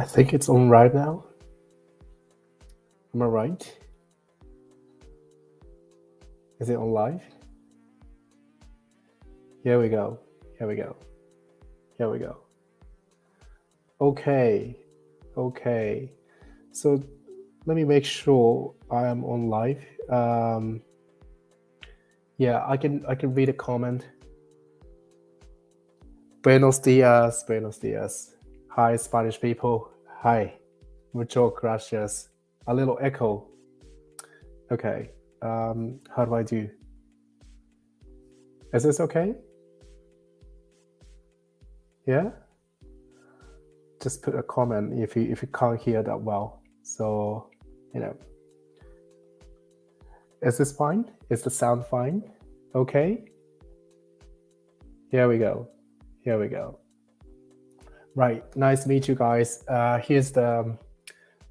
I think it's on right now. Am I right? Is it on live? Here we go. Here we go. Here we go. Okay. So let me make sure I am on live. Yeah, I can read a comment. Buenos dias, buenos dias. Hi, Spanish people. Hi. Mucho gracias. A little echo. Okay. How do I do? Is this okay? Yeah? Just put a comment if you can't hear that well. So, is this fine? Is the sound fine? Okay. Here we go. Right. Nice to meet you guys. Here's the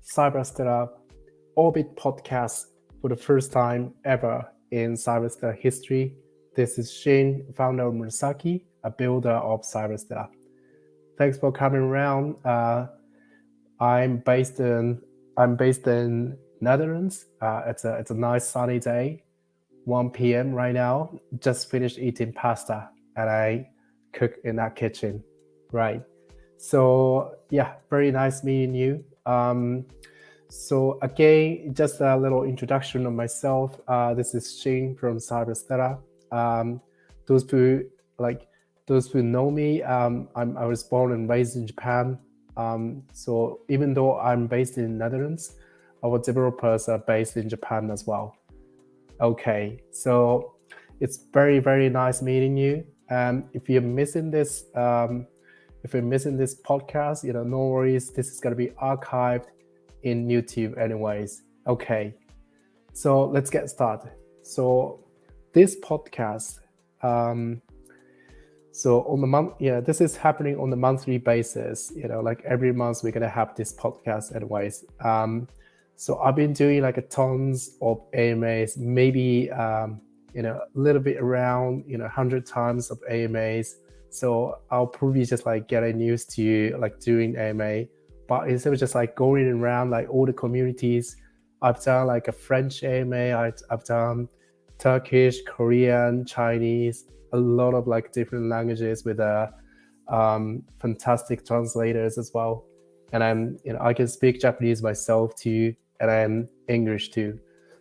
Cyberstella Orbit podcast for the first time ever in Cyberstella history. This is Shane, founder of Murasaki, a builder of Cyberstella. Thanks for coming around. I'm based in Netherlands. It's a nice sunny day, 1 p.m. right now. Just finished eating pasta, and I cook in that kitchen, right? So yeah, very nice meeting you. So again, just a little introduction of myself. This is Shane from Cyberstella. Those who know me, I was born and raised in Japan. So even though I'm based in Netherlands, our developers are based in Japan as well. Okay, so it's very, very nice meeting you. If you're missing this podcast, no worries. This is gonna be archived in YouTube anyways. Okay, so let's get started. So this podcast, so on the month, this is happening on a monthly basis. Like every month we're gonna have this podcast anyways. So I've been doing like a tons of AMAs, maybe a little bit around 100 times of AMAs. So I'll probably just like getting used to like doing AMA. But instead of just like going around like all the communities, I've done like a French AMA, I've done Turkish, Korean, Chinese, a lot of like different languages with fantastic translators as well. And I can speak Japanese myself too, and I'm English too.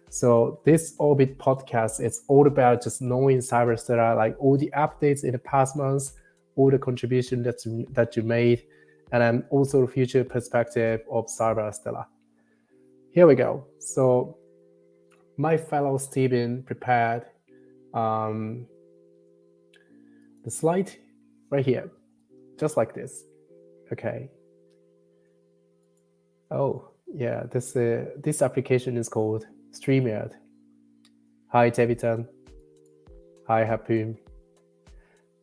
So this Orbit podcast is all about just knowing Cyberstella, like all the updates in the past months, all the contribution that you made, and then also the future perspective of Cyberstella. Here we go. So my fellow Steven prepared the slide right here, just like this. Okay. Oh yeah, this application is called StreamYard. Hi Davidan. Hi Hapoon.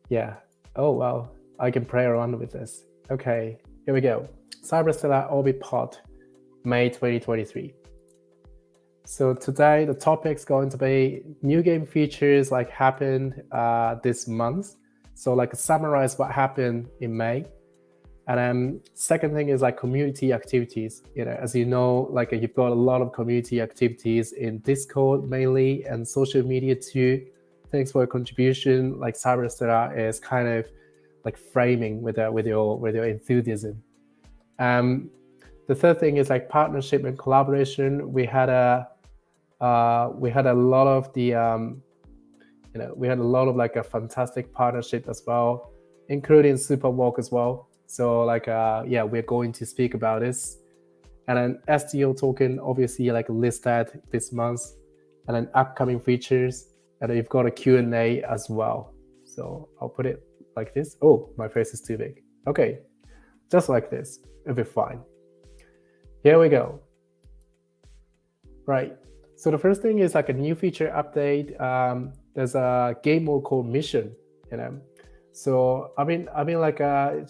Yeah. Oh wow, I can play around with this. Okay, here we go. Cyberstella Orbit Pod, May 2023. So today the topic is going to be new game features like happened this month. So like summarize what happened in May. And then second thing is like community activities. As you know, like you've got a lot of community activities in Discord mainly and social media too. Thanks for your contribution. Like Cyberstella is kind of like framing with your enthusiasm. The third thing is like partnership and collaboration. We had a lot of we had a lot of like a fantastic partnership as well, including Superwalk as well. So like we're going to speak about this. And then STL token obviously like listed this month, and then upcoming features, and then you've got a Q&A as well. So I'll put it like this. Oh, my face is too big. Okay, just like this, it'll be fine. Here we go. Right, so the first thing is like a new feature update. There's a game mode called Mission, So I've been like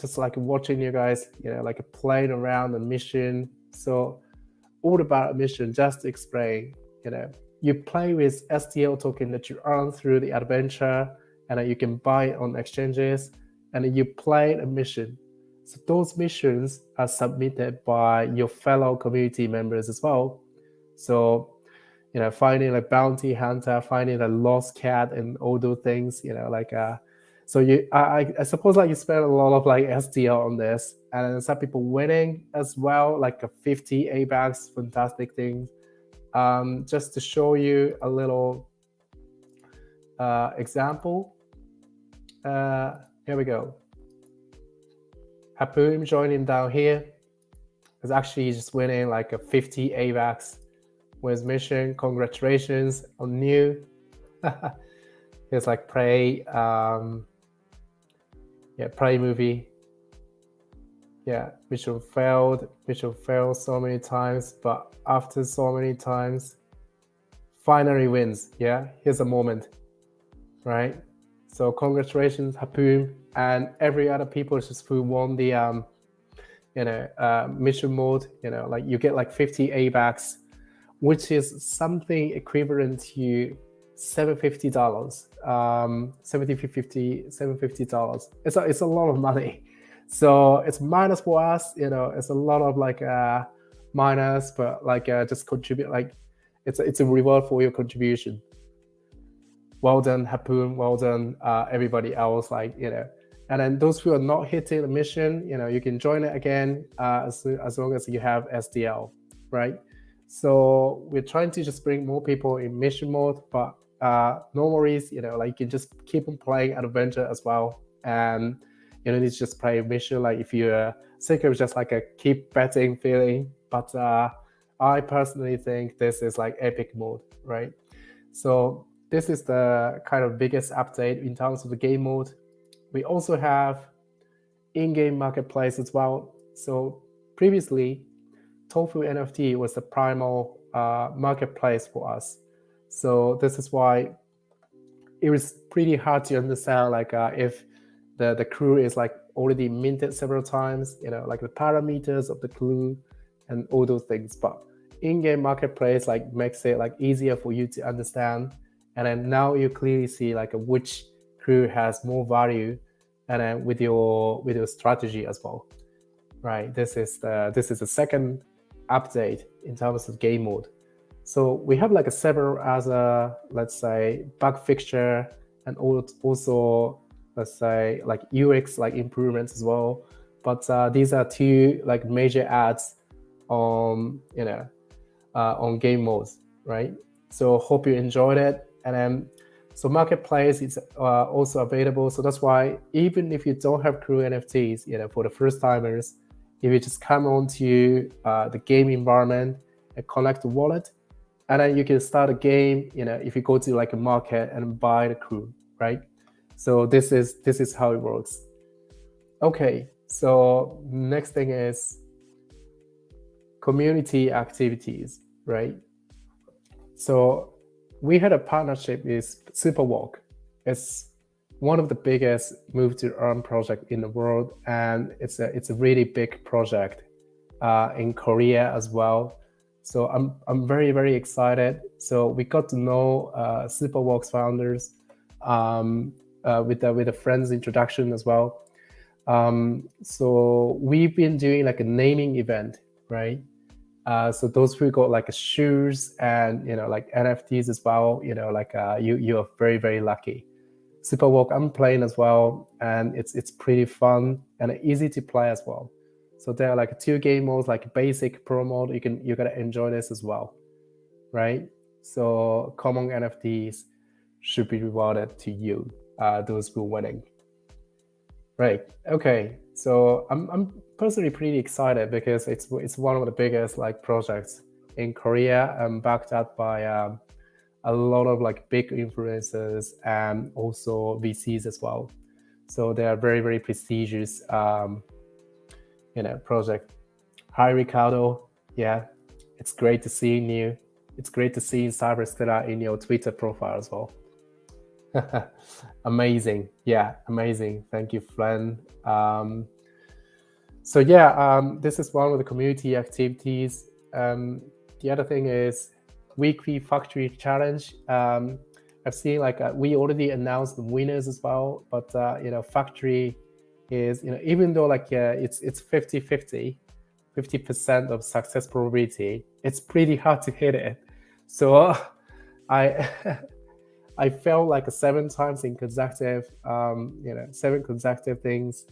just like watching you guys, like playing around the mission. So all about a mission, just to explain, you play with STL token that you earn through the adventure, and you can buy it on exchanges, and then you play a mission. So those missions are submitted by your fellow community members as well. So, finding a bounty hunter, finding a lost cat, and all those things, so I suppose like you spend a lot of like STL on this, and then some people winning as well, like a 50 ABAX, fantastic thing. Just to show you a little example. Here we go. Hapoom joining down here is actually just winning like a 50 AVAX with mission. Congratulations on new. It's like Prey, Prey movie. Yeah, mission failed so many times, but after so many times, finally wins. Yeah, here's a moment, right? So congratulations, Hapoom, and every other people just who won the mission mode. Like you get like 50 ABAX, which is something equivalent to $750, $750. It's a lot of money. So it's minus for us. It's a lot of like minus, but like just contribute. Like it's a reward for your contribution. Well done, Hapoom. Well done, everybody else. And then those who are not hitting the mission, you can join it again as long as you have STL, right? So we're trying to just bring more people in mission mode, but no worries. You can just keep on playing adventure as well, and you don't need to just play mission. Like if you're sick of just like a keep betting feeling, but I personally think this is like epic mode, right? So this is the kind of biggest update in terms of the game mode. We also have Ingame Marketplace as well. So previously, Tofu NFT was the primal marketplace for us. So this is why it was pretty hard to understand like if the crew is like already minted several times, like the parameters of the crew and all those things. But in-game marketplace like makes it like easier for you to understand. And then now you clearly see like which crew has more value, and then with your strategy as well, right? This is the second update in terms of game mode. So we have like several other, let's say, bug fixture and also let's say like UX like improvements as well. But these are two like major adds on on game modes, right? So hope you enjoyed it. And then so marketplace is also available. So that's why even if you don't have crew NFTs, for the first timers, if you just come onto the game environment and connect the wallet, and then you can start a game, if you go to like a market and buy the crew, right? So this is how it works. Okay, so next thing is community activities, right? So we had a partnership with Superwalk. It's one of the biggest move to earn project in the world, and it's a really big project in Korea as well. So I'm very, very excited. So we got to know Superwalk's founders with a friend's introduction as well. So we've been doing like a naming event, right? So those who got like shoes and like NFTs as well, like you are very, very lucky. Superwalk I'm playing as well, and it's pretty fun and easy to play as well. So there are like two game modes, like basic, pro mode. You gotta enjoy this as well, right? So common NFTs should be rewarded to you, those who are winning. Right. Okay. So I'm personally pretty excited because it's one of the biggest like projects in Korea, and backed up by a lot of like big influencers and also VCs as well. So they are very, very prestigious project. Hi Ricardo. Yeah, it's great to see you. It's great to see Cyberstella in your Twitter profile as well. Amazing. Yeah, amazing. Thank you, Flan. So yeah, this is one of the community activities. The other thing is weekly factory challenge. I've seen like we already announced the winners as well, but factory is, even though like it's 50-50, 50% of success probability, it's pretty hard to hit it. So I I failed like 7 times in consecutive, 7 consecutive things,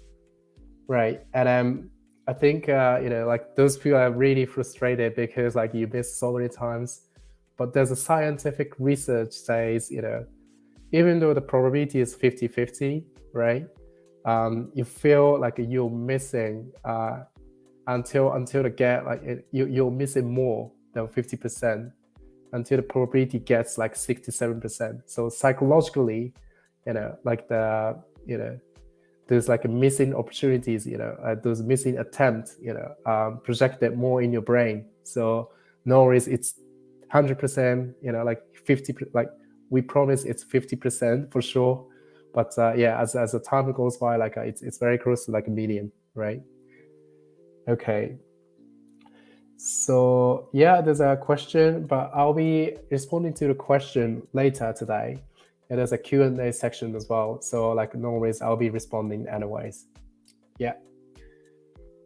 right? And I think like those people are really frustrated because like you miss so many times. But there's a scientific research says, even though the probability is 50-50, right? You feel like you're missing until the gap, like you're missing more than 50% until the probability gets like 67%. So psychologically, like there's like a missing opportunities, those missing attempts, projected more in your brain. So no worries, it's 100%, like 50, like we promise it's 50% for sure. But yeah, as the time goes by, like it's very close to like a median, right? Okay. So yeah, there's a question, but I'll be responding to the question later today. And there's a Q&A section as well. So like no worries, I'll be responding anyways. Yeah.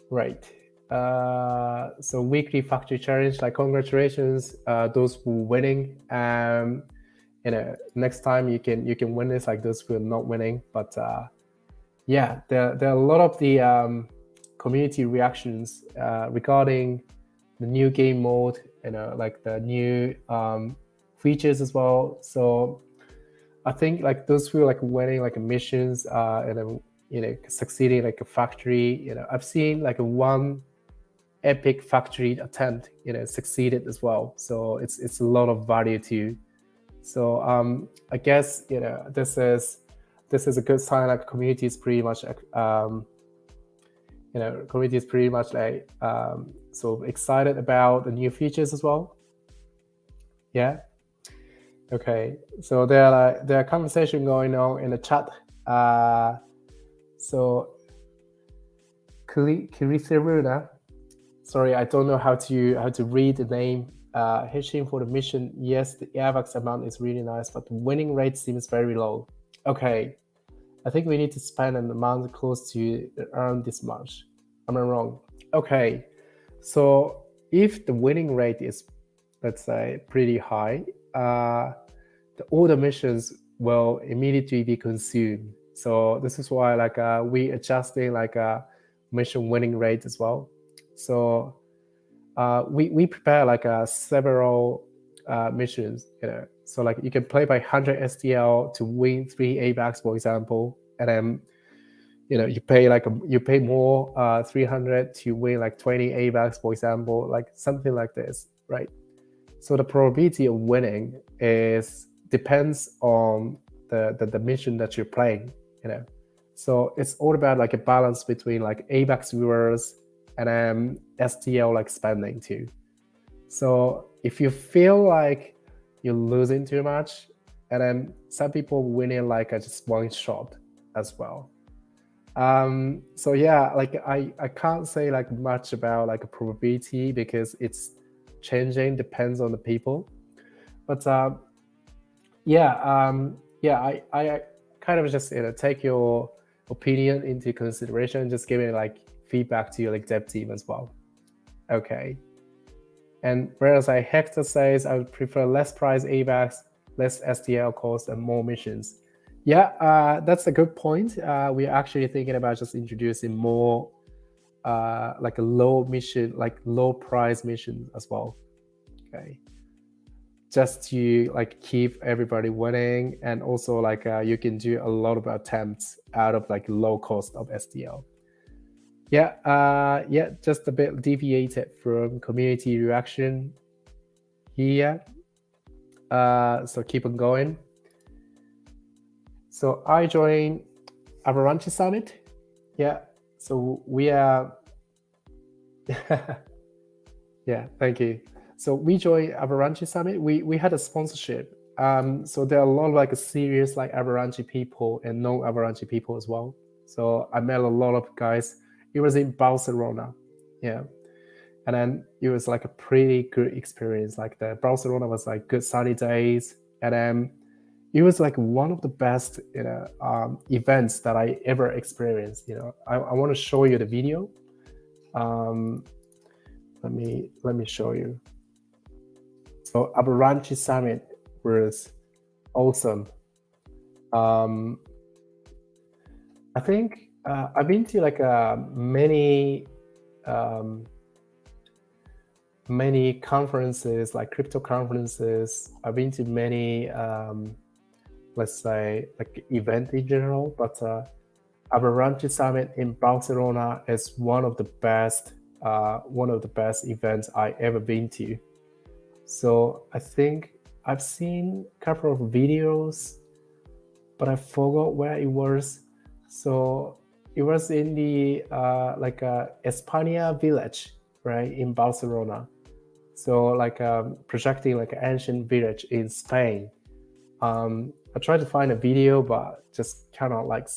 Right. So weekly factory challenge, like congratulations, those who winning. Next time you can win this, like those who are not winning. But yeah, there are a lot of the community reactions regarding the new game mode, like the new features as well. So I think like those who are like winning like missions and then succeeding like a factory, I've seen like one epic factory attempt succeeded as well. So it's a lot of value too. So I guess this is a good sign. Like community is pretty much community is pretty much like so excited about the new features as well. Yeah. Okay. So there are conversation going on in the chat. So Kirisiruna, sorry, I don't know how to read the name. Hitching for the mission. Yes, the airbox amount is really nice, but the winning rate seems very low. Okay. I think we need to spend an amount close to earn this much. Am I wrong? Okay. So if the winning rate is, let's say, pretty high, all the missions will immediately be consumed. So this is why like we adjusting like a mission winning rate as well. So we prepare like several missions, so like you can play by 100 STL to win 3 ABACs, for example, and then you pay more 300 to win like 20 ABACs, for example, like something like this, right? So the probability of winning depends on the mission that you're playing, So it's all about like a balance between like ABACs viewers and then STL like spending too. So if you feel like you're losing too much, and then some people winning like just one shot as well. So yeah, like I can't say like much about like a probability because it's changing, depends on the people. But I kind of just take your opinion into consideration, just giving like feedback to your like dev team as well. Okay. And whereas Hector says I would prefer less price ABACs, less STL cost, and more missions. Yeah, that's a good point. We're actually thinking about just introducing more like a low mission, like low price mission as well. Okay. Just to like keep everybody winning, and also like you can do a lot of attempts out of like low cost of STL. Yeah, just a bit deviated from community reaction here. So keep on going. So I joined Abranchchi Summit. Yeah, so we are. Yeah, thank you. So we joined Abranchchi Summit. We had a sponsorship. So there are a lot of like serious like Abranchchi people and non-Abranchchi people as well. So I met a lot of guys. It was in Barcelona, yeah, and then it was like a pretty good experience. Like the Barcelona was like good sunny days, and then it was like one of the best events that I ever experienced. I want to show you the video. Let me show you. So Abranchchi Summit was awesome. I think I've been to like many conferences, like crypto conferences. I've been to many let's say like event in general, but Abranchchi Summit in Barcelona is one of the best events I ever been to. So I think I've seen a couple of videos, but I forgot where it was. So it was in the like España village, right, in Barcelona. So like projecting like an ancient village in Spain. I tried to find a video, but just cannot like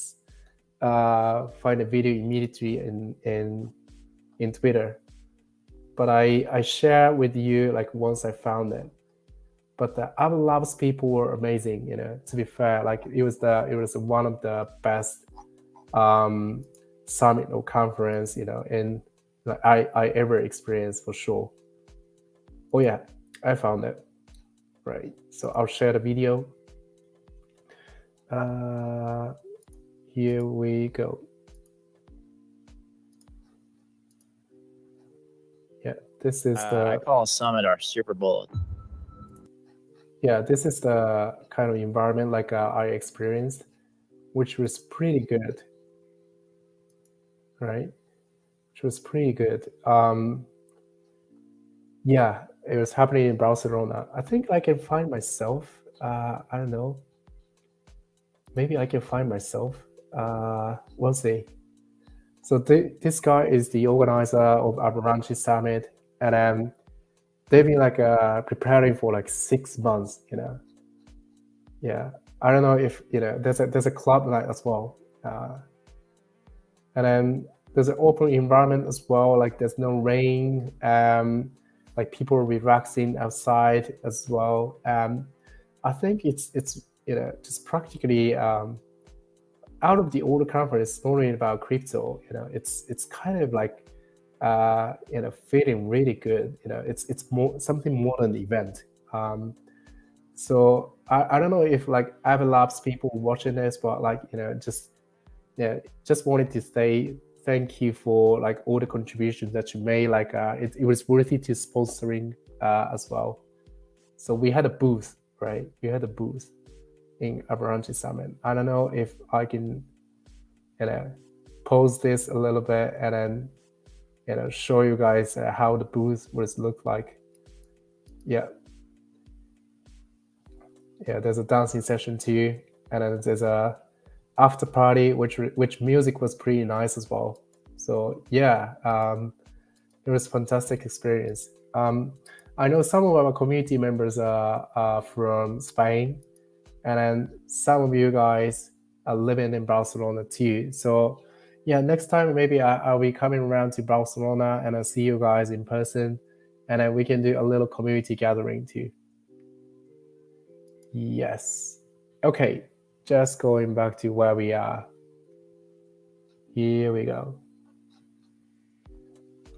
find a video immediately in Twitter. But I share with you like once I found it. But the other labs people were amazing. To be fair, like it was one of the best summit or conference in like I ever experienced for sure. Oh yeah, I found it. Right, so I'll share the video. Here we go. Yeah, this is I call Summit our Super Bowl. Yeah, this is the kind of environment like I experienced, which was pretty good, right? Which was pretty good. Yeah, it was happening in Barcelona. I think I can find myself. I don't know. Maybe I can find myself. We'll see. So this guy is the organizer of Abranchchi Summit, and they've been like preparing for like 6 months. Yeah, I don't know if there's a club night as well, and then there's an open environment as well. Like there's no rain. Like people are relaxing outside as well. I think it's just practically out of the older conference, it's not really about crypto. It's kind of like feeling really good. It's more something more than the event. So I don't know if like Avid Labs people watching this, but like just wanted to say thank you for like all the contributions that you made. Like it was worthy to sponsoring as well. So we had a booth, right? We had a booth in Abranchchi Summit. I don't know if I can pause this a little bit and then show you guys how the booth was look like. Yeah, there's a dancing session too, and then there's a after party which music was pretty nice as well. So yeah, it was a fantastic experience. I know some of our community members are from Spain, and then some of you guys are living in Barcelona too. So yeah, next time maybe I'll be coming around to Barcelona and I'll see you guys in person, and then we can do a little community gathering too. Yes. Okay, just going back to where we are. Here we go.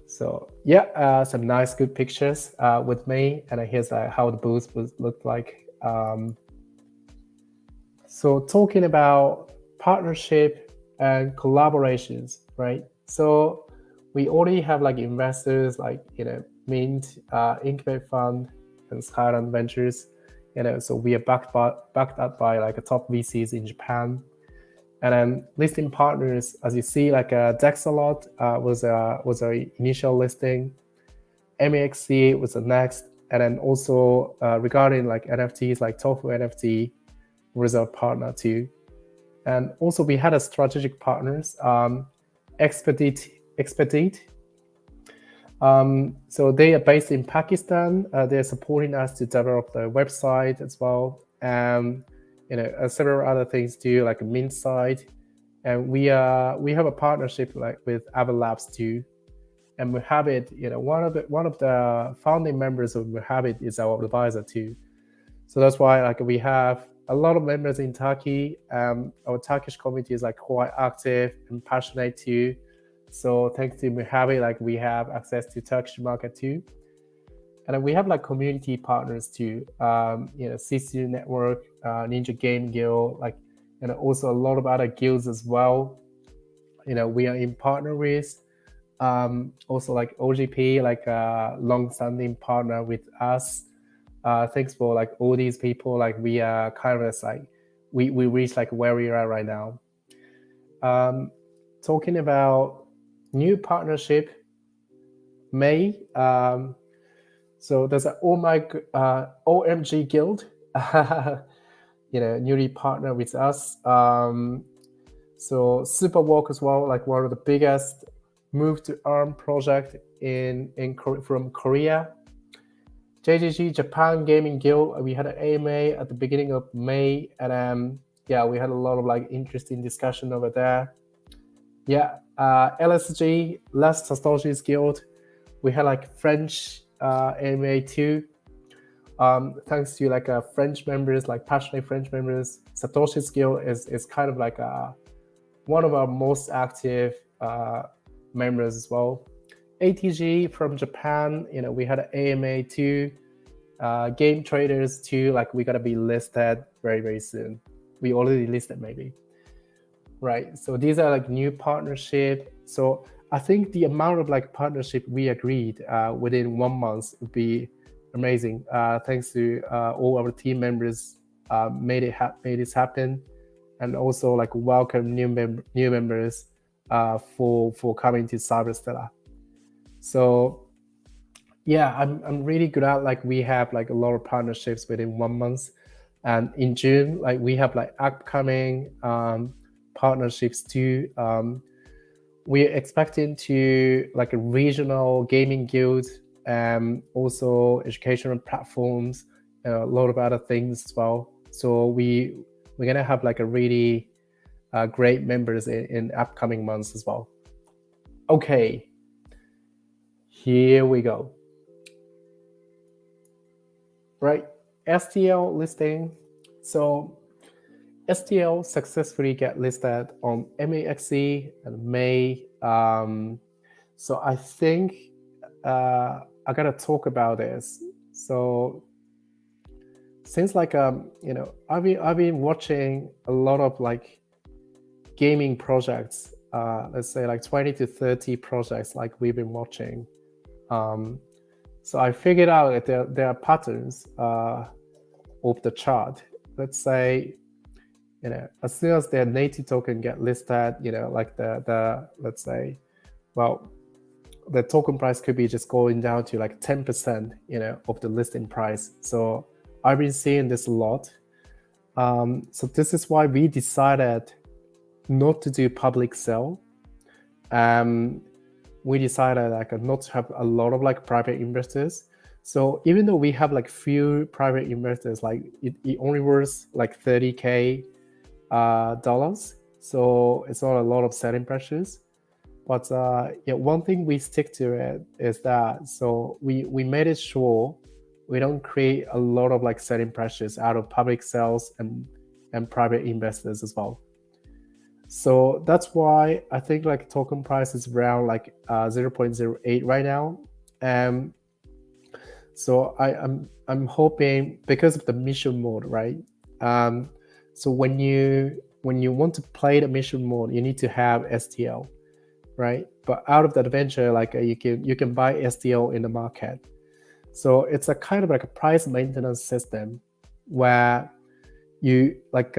So yeah, some nice good pictures with me, and here's how the booth would look like. So talking about partnership and collaborations, right? So we already have like investors like Mint, Incubate Fund, and Skyline Ventures. So we are backed up by like a top VCs in Japan. And then listing partners, as you see, like Dexalot was our initial listing. MEXC was the next, and then also regarding like NFTs, like Tofu NFT was our partner too. And also we had a strategic partners, Expedite. So they are based in Pakistan. They're supporting us to develop the website as well. Several other things too, like a Mint site. And we have a partnership like with Avid Labs too. And Mohabit, one of the founding members of Mohabit is our advisor too. So that's why like we have a lot of members in Turkey. Our Turkish community is like quite active and passionate too. So thanks to Mojave, like we have access to Turkish market too. And then we have like community partners too, CCU Network, Ninja Game Guild, like, and also a lot of other guilds as well. We are in partner with, also like OGP, like a long-standing partner with us. Thanks for like all these people, like we are kind of like, we reach like where we are right now. Talking about new partnership, May, so there's an OMG Guild, newly partner with us. So Superwalk as well, like one of the biggest move to ARM project from Korea. JGG Japan Gaming Guild, we had an AMA at the beginning of May, and we had a lot of like interesting discussion over there. LSG, Last Satoshis Guild, we had like French AMA too. Thanks to like French members, like passionate French members. Satoshi's Guild is kind of like one of our most active members as well. ATG from Japan, we had an AMA too. Game traders too, like we gotta be listed very, very soon. We already listed maybe. Right, so these are like new partnership. So I think the amount of like partnership we agreed within 1 month would be amazing. Thanks to all our team members made this happen, and also like welcome new members for coming to Cyberstella. So I'm really good at like we have like a lot of partnerships within 1 month, and in June like we have like upcoming partnerships too. We're expecting to like a regional gaming guild, also educational platforms, a lot of other things as well. So we're gonna have like a really great members in upcoming months as well. Okay, here we go. Right, STL listing. So STL successfully get listed on MAXC in May. So I think I gotta talk about this. So since like I've been watching a lot of like gaming projects, let's say like 20 to 30 projects like we've been watching. So I figured out that there are patterns of the chart. Let's say as soon as their native token get listed, like the let's say, well, the token price could be just going down to like 10%, of the listing price. So I've been seeing this a lot. So this is why we decided not to do public sale. We decided like not to have a lot of like private investors. So even though we have like few private investors, like it only worth like $30K dollars. So it's not a lot of selling pressures. But one thing we stick to it is that, so we made it sure we don't create a lot of like selling pressures out of public sales and private investors as well. So that's why I think like token price is around like 0.08 right now. So I'm hoping, because of the mission mode, right? So when you want to play the mission mode, you need to have STL, right? But out of the adventure, like you can buy STL in the market. So it's a kind of like a price maintenance system where you like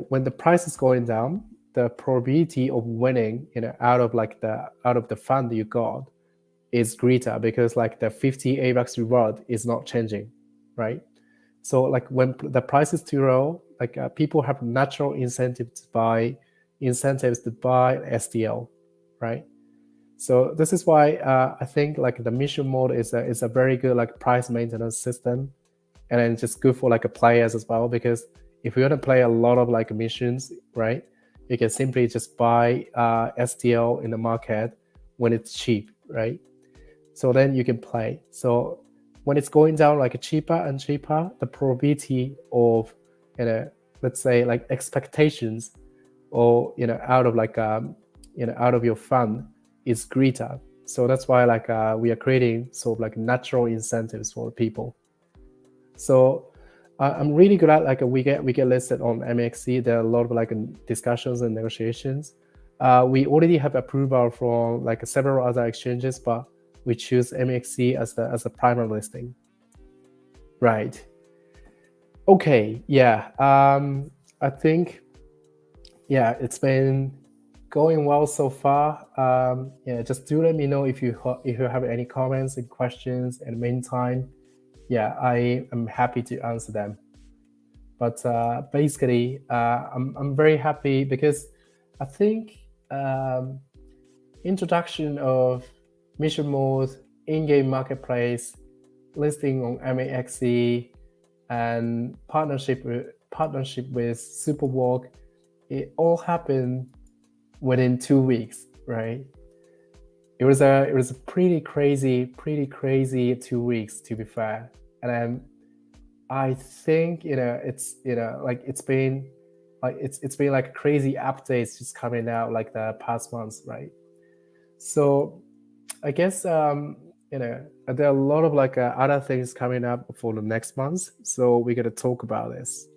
when the price is going down, the probability of winning out of the fund you got is greater, because like the 50 AVAX reward is not changing, right? So like when the price is too low, like people have natural incentives to buy STL, right? So this is why I think like the mission mode is a very good like price maintenance system, and then just good for like players as well, because if you want to play a lot of like missions, right, you can simply just buy STL in the market when it's cheap, right? So then you can play. So when it's going down like cheaper and cheaper, the probability of let's say like expectations, or out of like out of your fund is greater. So that's why like we are creating sort of like natural incentives for people. So I'm really glad like we get listed on MXC. There are a lot of like discussions and negotiations. We already have approval from like several other exchanges, but we choose MXC as the primary listing. Right. Okay. Yeah. I think it's been going well so far. Just do let me know if you have any comments and questions. In the meantime, I am happy to answer them. But basically, I'm very happy because I think introduction of mission mode, in-game marketplace, listing on MAXC, and partnership with Superwalk, it all happened within 2 weeks, right? It was a pretty crazy 2 weeks, to be fair. And I think it's it's been like crazy updates just coming out like the past months, right? So I guess there are a lot of like other things coming up for the next month, so we're gonna talk about this.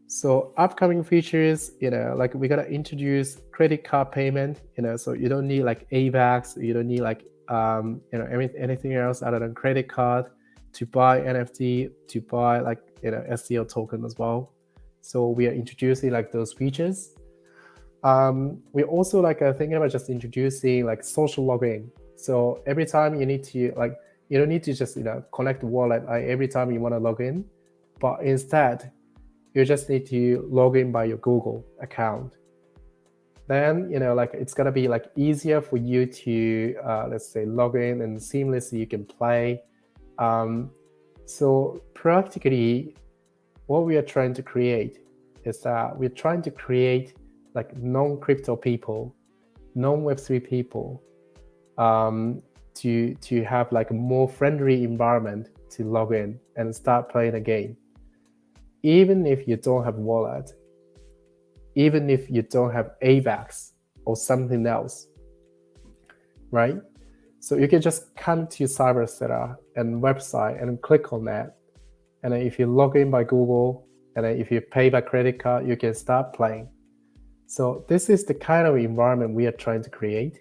So upcoming features, like we're gonna introduce credit card payment, so you don't need like AVAX, you don't need like anything else other than credit card to buy NFT, to buy like STL token as well. So we are introducing like those features. We're also like thinking about just introducing like social login. So every time you need to like, you don't need to just connect the wallet like every time you want to log in, but instead you just need to log in by your Google account. Then like it's gonna be like easier for you to let's say log in, and seamlessly you can play. So practically, what we are trying to create is that we're trying to create like non-crypto people, non-Web3 people, to have like a more friendly environment to log in and start playing a game. Even if you don't have wallet, even if you don't have AVAX or something else, right? So you can just come to Cyberstella and website and click on that. And then if you log in by Google, and then if you pay by credit card, you can start playing. So this is the kind of environment we are trying to create.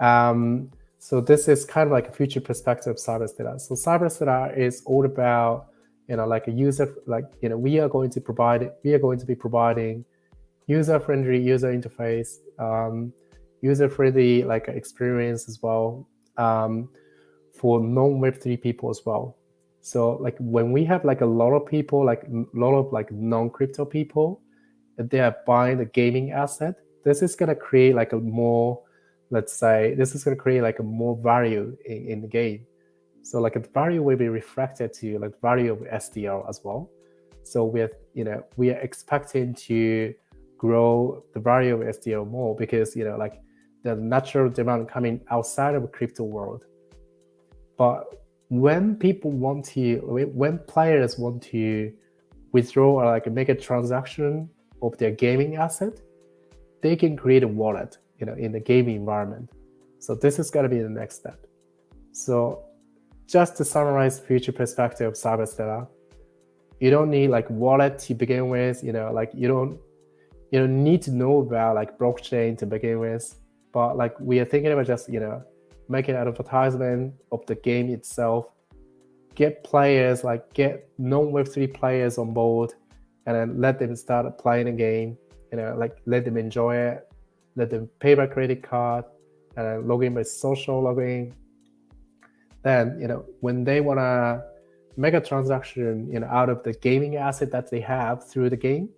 So this is kind of like a future perspective of Cyberstella. So Cyberstella is all about, like a user, like, we are going to be providing user-friendly user interface, user-friendly like experience as well, for non-Web3 people as well. So like when we have like a lot of people, like a lot of like non-crypto people, they are buying the gaming asset, this is going to create like a more, let's say, this is going to create like a more value in the game. So like the value will be reflected to like value of STL as well. So with, we are expecting to grow the value of STL more because, like the natural demand coming outside of the crypto world. But when players want to withdraw or like make a transaction of their gaming asset, they can create a wallet, in the gaming environment. So this is going to be the next step. So just to summarize future perspective of Cyberstella, you don't need like wallet to begin with, like you don't need to know about like blockchain to begin with, but like we are thinking about just, making an advertisement of the game itself, get players, like get non-Web3 players on board, and then let them start playing the game, like let them enjoy it, let them pay by credit card, and then log in by social login. Then, when they want to make a transaction, out of the gaming asset that they have through the game,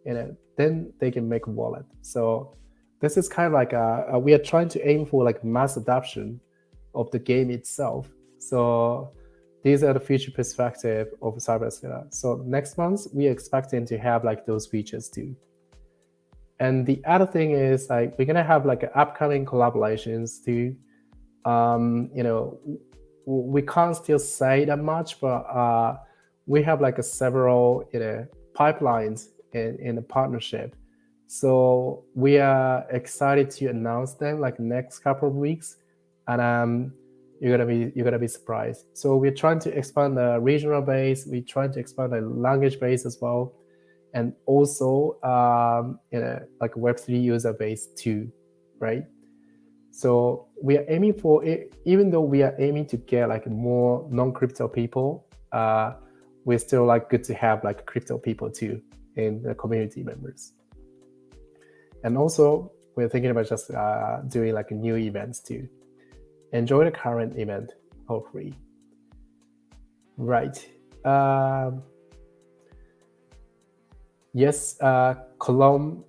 then they can make a wallet. So this is kind of like we are trying to aim for like mass adoption of the game itself. So these are the future perspective of Cyberstella. So next month, we are expecting to have like those features too. And the other thing is like we're gonna have like upcoming collaborations too. We can't still say that much, but we have like several pipelines in the partnership. So we are excited to announce them like next couple of weeks, and you're gonna be surprised. So we're trying to expand the regional base. We're trying to expand the language base as well, and also like Web3 user base too, right? So we are aiming for it, even though we are aiming to get like more non-crypto people, we're still like good to have like crypto people too in the community members. And also we're thinking about just doing like new events too. Enjoy the current event, hopefully. Right. Yes, Column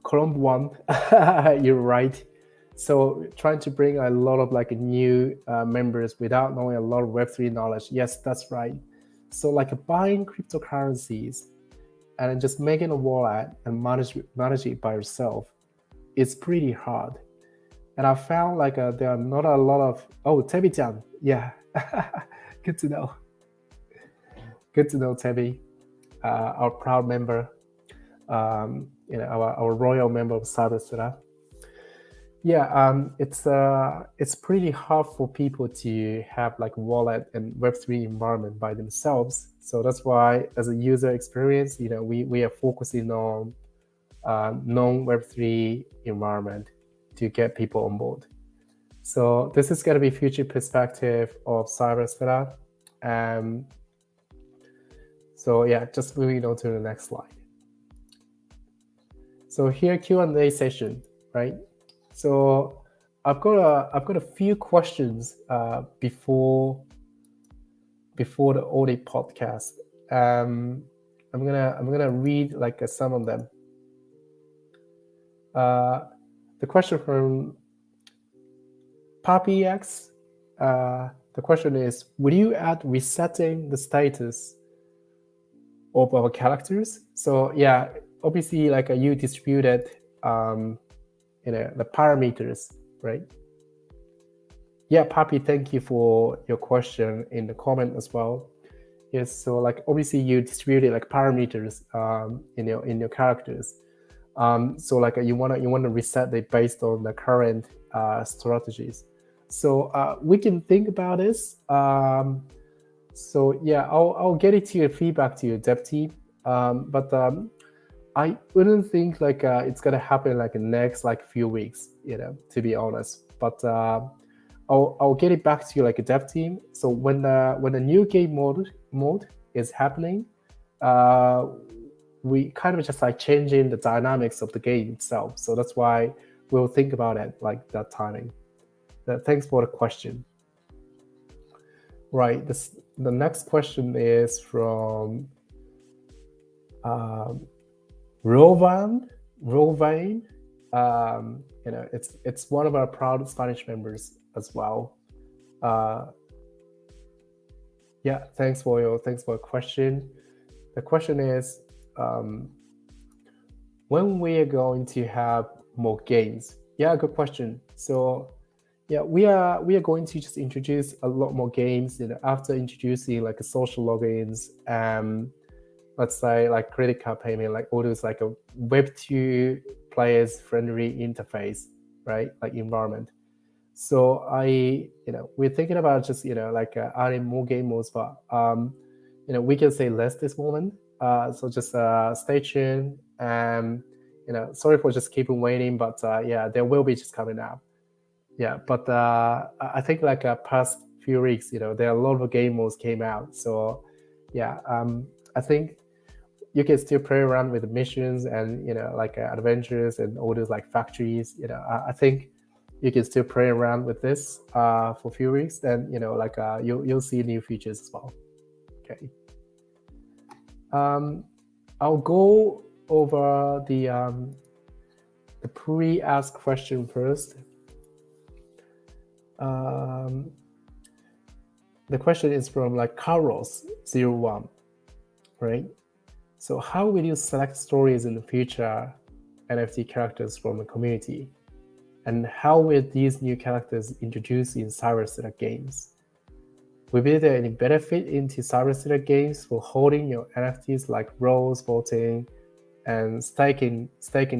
one, you're right. So trying to bring a lot of like new members without knowing a lot of Web3 knowledge. Yes, that's right. So like buying cryptocurrencies and just making a wallet and manage it by yourself, it's pretty hard. And I found like there are not a lot of, oh, Tebi-chan, yeah, good to know. Good to know, Tebi, our proud member, our royal member of Cyberstella. Yeah, it's pretty hard for people to have like wallet and Web3 environment by themselves. So that's why, as a user experience, we are focusing on non-Web3 environment to get people on board. So this is going to be future perspective of Cyberstella. So yeah, just moving on to the next slide. So here Q&A session, right? So I've got a few questions before the audit podcast. I'm gonna read like some of them. The question from PapiX. The question is: would you add resetting the status of our characters? So yeah, obviously like you distributed the parameters, right? Yeah, Papi, thank you for your question in the comment as well. Yes, so like obviously you distributed like parameters in your characters. So like you wanna reset it based on the current strategies. So we can think about this. So yeah, I'll get it to your feedback to your dev team. But I wouldn't think like it's gonna happen like the next like few weeks, to be honest. But I'll get it back to you like a dev team. So when the new game mode is happening, we kind of just like changing the dynamics of the game itself. So that's why we'll think about it like that timing. Thanks for the question. Right. The next question is from Rovain. It's one of our proud Spanish members as well. Yeah, thanks for your question. The question is when we are going to have more games. Yeah, good question. So yeah, we are going to just introduce a lot more games, after introducing like a social logins, let's say like credit card payment, like all those like a Web2 players friendly interface, right? Like environment. So we're thinking about just like adding more game modes, but we can say less this moment. So just stay tuned, and sorry for just keeping waiting, but yeah, there will be just coming out. Yeah, but I think like past few weeks, there are a lot of game modes came out. So yeah, I think you can still play around with the missions and like adventures and all those like factories. I think you can still play around with this for a few weeks. Then like you'll see new features as well. Okay. I'll go over the pre-asked question first. The question is from like Carlos01, right? So how will you select stories in the future NFT characters from the community? And how will these new characters introduce in Cyberstella games? will be there any benefit into Cyberstella games for holding your NFTs like rolls, voting, and staking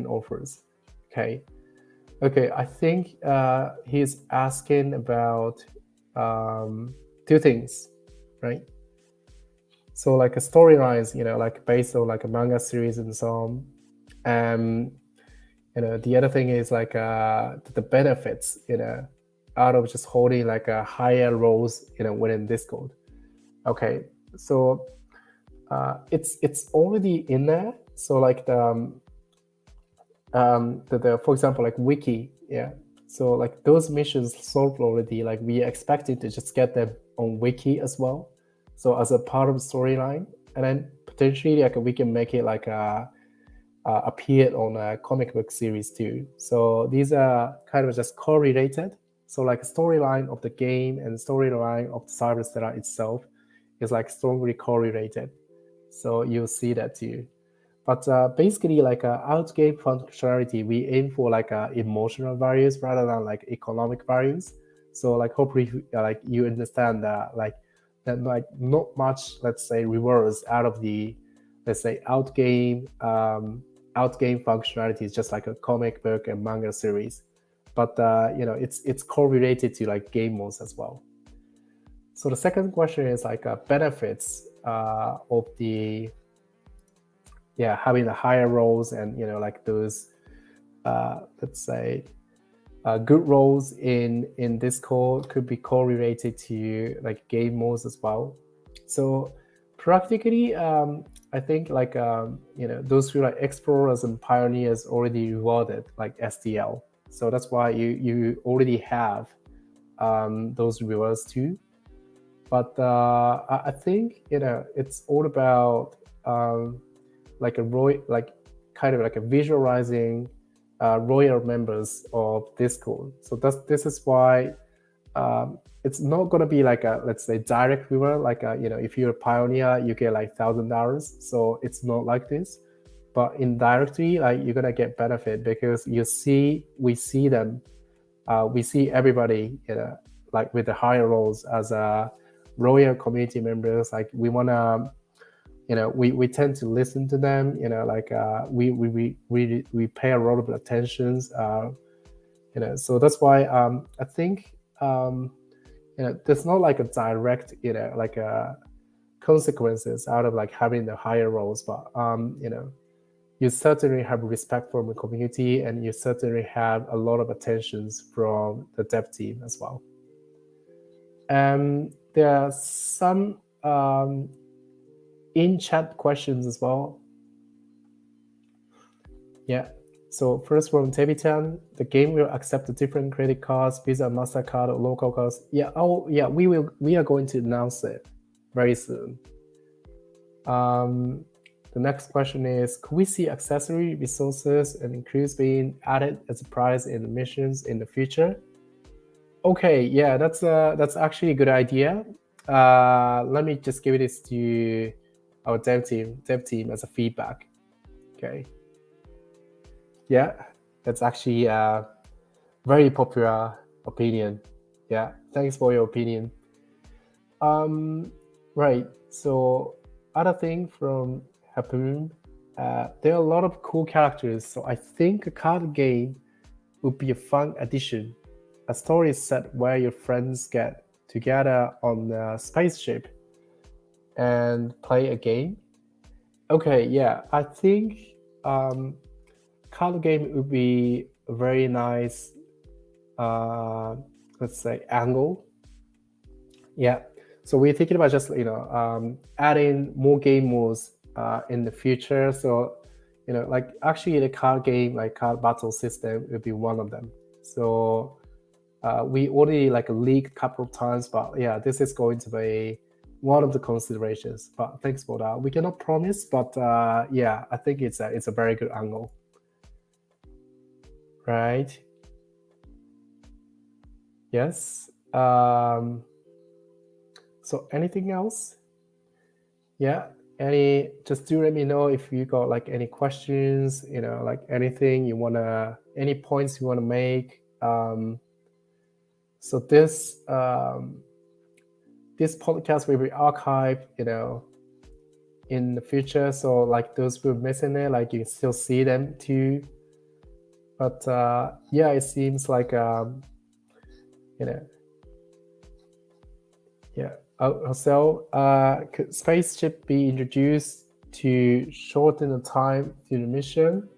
offers? Okay. I think he's asking about two things, right? So like a storylines, like based on like a manga series and so on. The other thing is like the benefits, out of just holding like a higher roles, within Discord. Okay, so it's already in there. So like the for example, like wiki, yeah. So like those missions solved already. Like we expected to just get them on wiki as well. So as a part of the storyline, and then potentially like we can make it like appeared on a comic book series too. So these are kind of just correlated. So like storyline of the game and storyline of the Cyberstella itself is like strongly correlated. So you'll see that too. But basically, like out-game functionality, we aim for like emotional values rather than like economic values. So like hopefully, like you understand that like not much, let's say, rewards out of the, let's say, out-game functionality is just like a comic book and manga series. But it's correlated to like game modes as well. So the second question is like benefits of the having the higher roles and like those let's say good roles in Discord could be correlated to like game modes as well. So practically I think like those who are explorers and pioneers already rewarded like STL. So that's why you already have those rewards too. But I think it's all about like kind of like a visualizing royal members of Discord. So this is why it's not going to be like a, let's say, direct reward. Like if you're a pioneer, you get like $1,000. So it's not like this. But indirectly, like you're gonna get benefit because we see them, we see everybody, like with the higher roles as royal community members. Like we wanna. We tend to listen to them. Like we pay a lot of attention. So that's why I think there's not like a direct like consequences out of like having the higher roles, but you certainly have respect from the community, and you certainly have a lot of attentions from the dev team as well. There are some in-chat questions as well. Yeah. So first from Tebitan, the game will accept the different credit cards, Visa, MasterCard, or local cards. Yeah. Oh, yeah. We are going to announce it very soon. The next question is: could we see accessory resources and increase being added as a prize in the missions in the future? Okay. Yeah, that's actually a good idea. Let me just give this to our dev team as a feedback. Okay. Yeah, that's actually a very popular opinion. Yeah, thanks for your opinion. Right. So other thing from Harpoon, there are a lot of cool characters. So I think a card game would be a fun addition. A story set where your friends get together on a spaceship and play a game. Okay, yeah, I think card game would be a very nice, let's say, angle. Yeah, so we're thinking about just adding more game modes in the future. So like actually the card game, like card battle system, would be one of them. So we already like leaked a couple of times, but yeah, this is going to be one of the considerations. But thanks for that. We cannot promise, but yeah, I think it's a very good angle. Right. Yes. So anything else? Yeah. Just do let me know if you got like any questions, like anything any points you wanna make. So this this podcast will be archived, in the future. So like those who are missing it, like you can still see them too. But yeah, it seems like yeah. Also, could spaceship be introduced to shorten the time to the mission?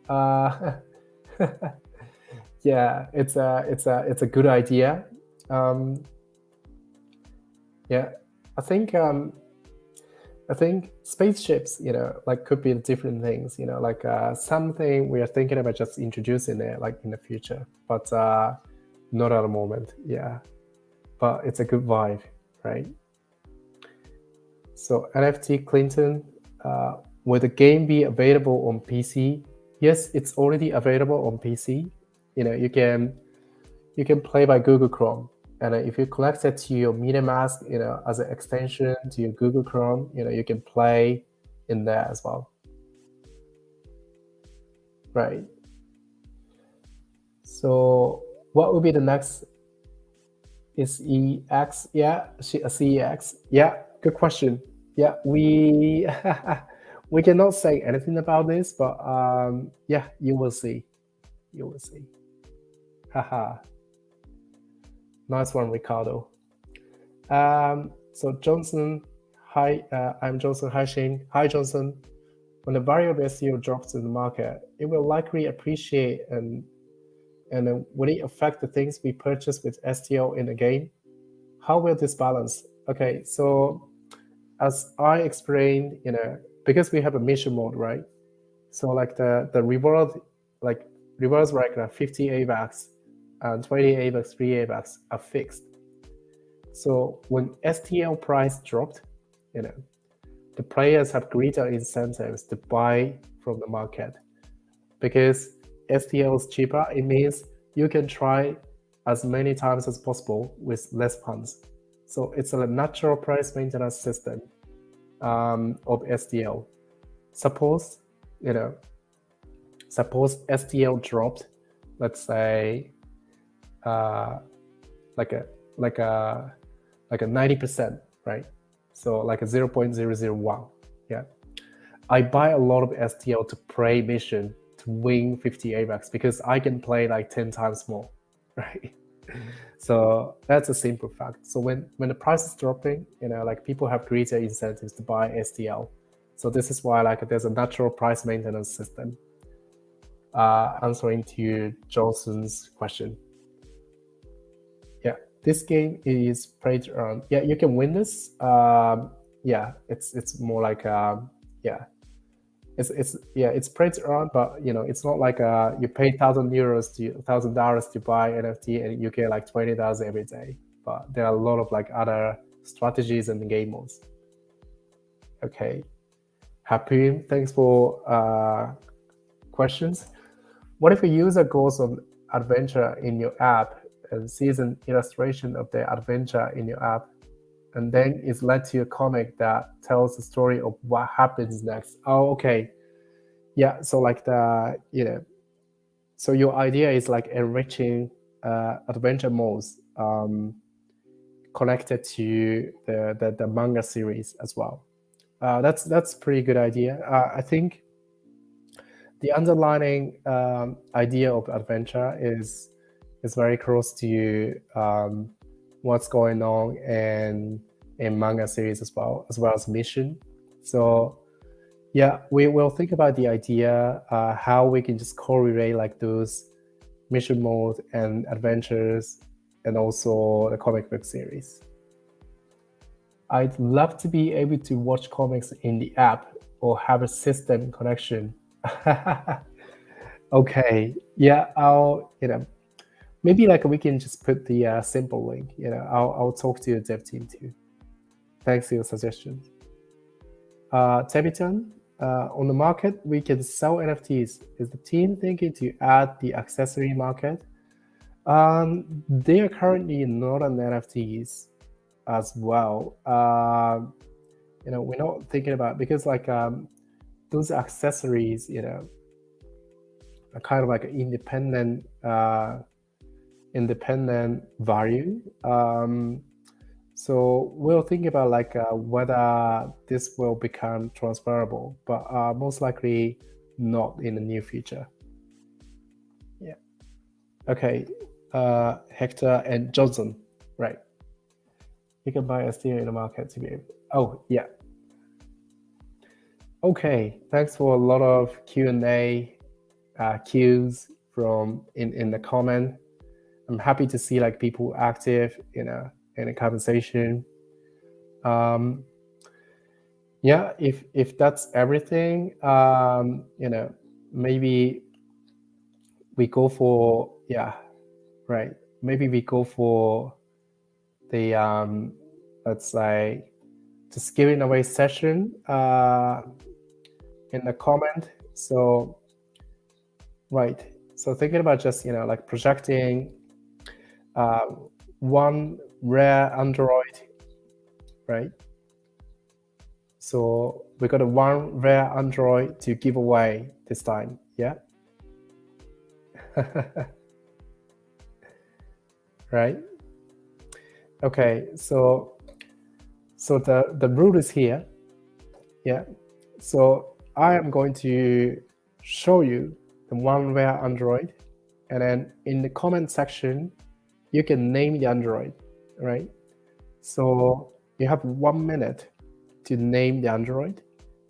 Yeah, it's a good idea. Yeah, I think spaceships, like could be different things, like something we are thinking about just introducing it like in the future, but not at the moment. Yeah, but it's a good vibe, right? So NFT Clinton, will the game be available on PC? Yes, it's already available on PC. You can play by Google Chrome, and if you connect it to your MetaMask, as an extension to your Google Chrome, you can play in there as well. Right. So what would be the next? Is EX? Yeah, CEX. Yeah, good question. Yeah, we we cannot say anything about this, but yeah, you will see. You will see. Haha. Nice one, Ricardo. So Johnson, hi, I'm Johnson. Hi, Shane. Hi, Johnson. When the variable SEO drops in the market, it will likely appreciate and will it affect the things we purchase with STL in the game? How will this balance? Okay, so as I explained, because we have a mission mode, right? So like the reward, like rewards like 50 AVAX and 20 AVAX, 3 AVAX are fixed. So when STL price dropped, the players have greater incentives to buy from the market. Because STL is cheaper, it means you can try as many times as possible with less funds. So it's a natural price maintenance system of STL. Suppose STL dropped, let's say like a 90%, right? So like a 0.001. Yeah. I buy a lot of STL to play mission to win 50 AVAX because I can play like 10 times more, right? So that's a simple fact. So when the price is dropping, like people have greater incentives to buy STL. So this is why like there's a natural price maintenance system. Answering to Johnson's question. Yeah, this game is played around. Yeah, you can win this. Yeah, it's more like yeah. It's played around, but it's not like you pay $1,000 to buy NFT and you get like 20,000 every day. But there are a lot of like other strategies in the game modes. Okay, Happy, thanks for questions. What if a user goes on adventure in your app and sees an illustration of their adventure in your app, and then is led to a comic that tells the story of what happens next? Oh, okay. Yeah, so like so your idea is like enriching adventure modes connected to the manga series as well. That's pretty good idea. I think the underlying idea of adventure is very close to what's going on in manga series as well as mission. So yeah, we will think about the idea how we can just correlate like those mission mode and adventures and also the comic book series. I'd love to be able to watch comics in the app or have a system connection. Okay, yeah, I'll maybe like we can just put the simple link. I'll talk to your dev team too. Thanks for your suggestion. Tebiton, on the market we can sell NFTs. Is the team thinking to add the accessory market? They are currently not on NFTs as well. We're not thinking about, because like those accessories, are kind of like an independent value. So we'll think about like whether this will become transferable, but most likely not in the near future. Yeah. Okay. Hector and Johnson, right? You can buy STL in the market to be able. Oh yeah. Okay. Thanks for a lot of Q&A cues from in the comment. I'm happy to see like people active in a conversation. Yeah, if that's everything, maybe we go for right. Maybe we go for the let's say just giving away session in the comment. So right. So thinking about just like projecting one rare Android, right? So we got a one rare Android to give away this time, yeah? Right? Okay, so the rule is here, yeah? So I am going to show you the one rare Android, and then in the comment section, you can name the Android, right? So you have 1 minute to name the Android.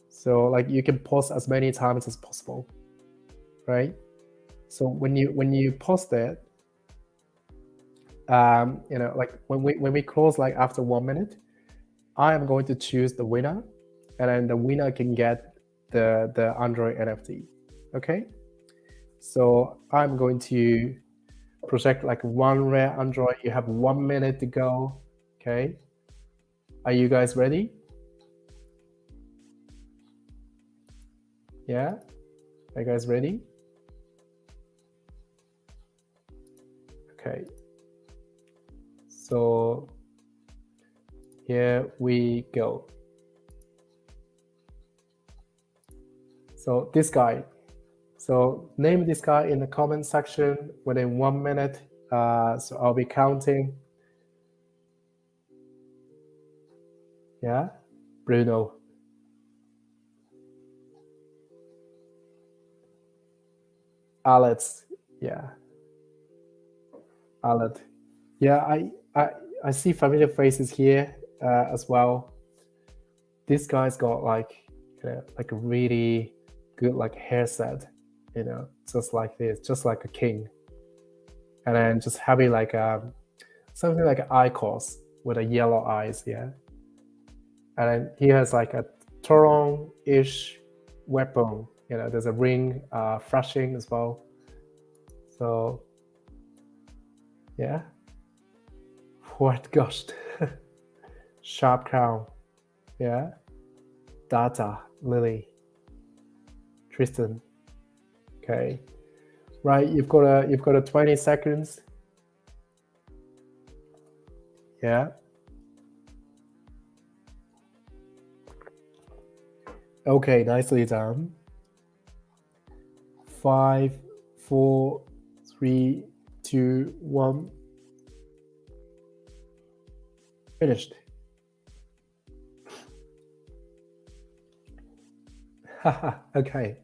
So like you can post as many times as possible, right? So when you post it, like when we close like after 1 minute, I am going to choose the winner, and then the winner can get the Android NFT. Okay. So I'm going to project like one rare Android. You have 1 minute to go. Okay. Are you guys ready? Yeah. Are you guys ready? Okay. So here we go. So this guy. So name this guy in the comment section within 1 minute. So I'll be counting. Yeah, Bruno. Alex. Yeah, Alex. Yeah, I see familiar faces here as well. This guy's got like like a really good like hairset, just like this, just like a king, and then just having like something like an eye course with a yellow eyes, yeah. And then he has like a Torong-ish weapon. There's a ring flashing as well. So yeah. What ghost? Sharp crown. Yeah. Data, Lily, Tristan. Okay. Right, you've got a 20 seconds. Yeah. Okay, nicely done. 5, 4, 3, 2, 1. Finished. Okay.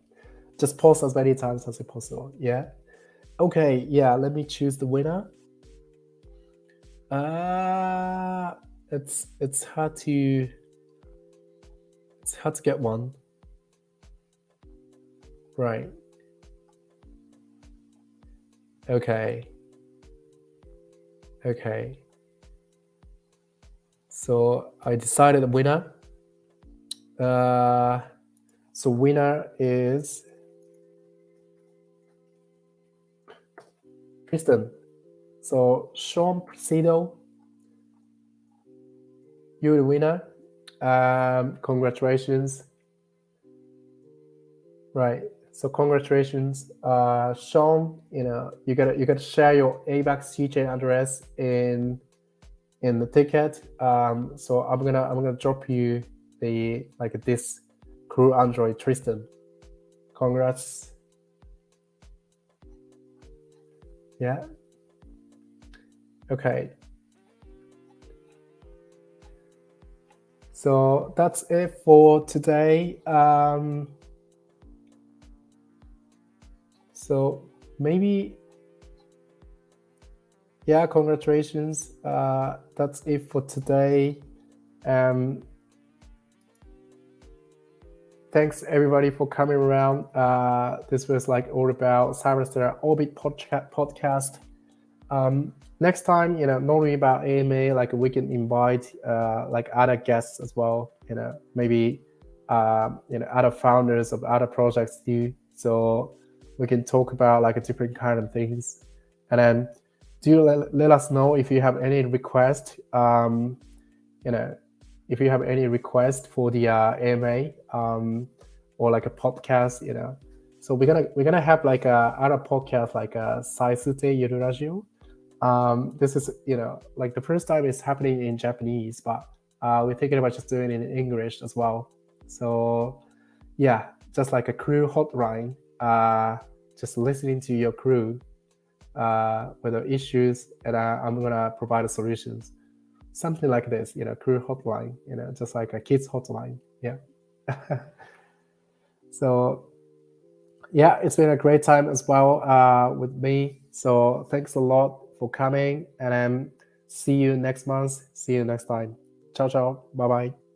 Just pause as many times as possible. Yeah. Okay. Yeah. Let me choose the winner. It's hard to get one. Right. Okay. Okay. So I decided the winner. So winner is Tristan. So Sean Presido, you're the winner. Congratulations. Right. So congratulations, Sean. You gotta share your ABAX CJ address in the ticket. So I'm gonna drop you the this crew Android Tristan. Congrats. Yeah. Okay. So that's it for today. So maybe, yeah, congratulations. That's it for today. Thanks everybody for coming around. This was like all about Cyberstella Orbit podcast. Next time, not only about AMA, like we can invite like other guests as well. Maybe other founders of other projects too. So we can talk about like a different kind of things. And then do let us know if you have any request. If you have any request for the AMA or like a podcast, So we're gonna have like other podcast like Saisute Yoru this is like the first time it's happening in Japanese, but we're thinking about just doing it in English as well. So yeah, just like a crew hotline, just listening to your crew with the issues, and I'm gonna provide the solutions. Something like this, crew hotline, just like a kids hotline. Yeah. So yeah, it's been a great time as well with me. So thanks a lot for coming, and see you next month. See you next time. Ciao, ciao. Bye bye.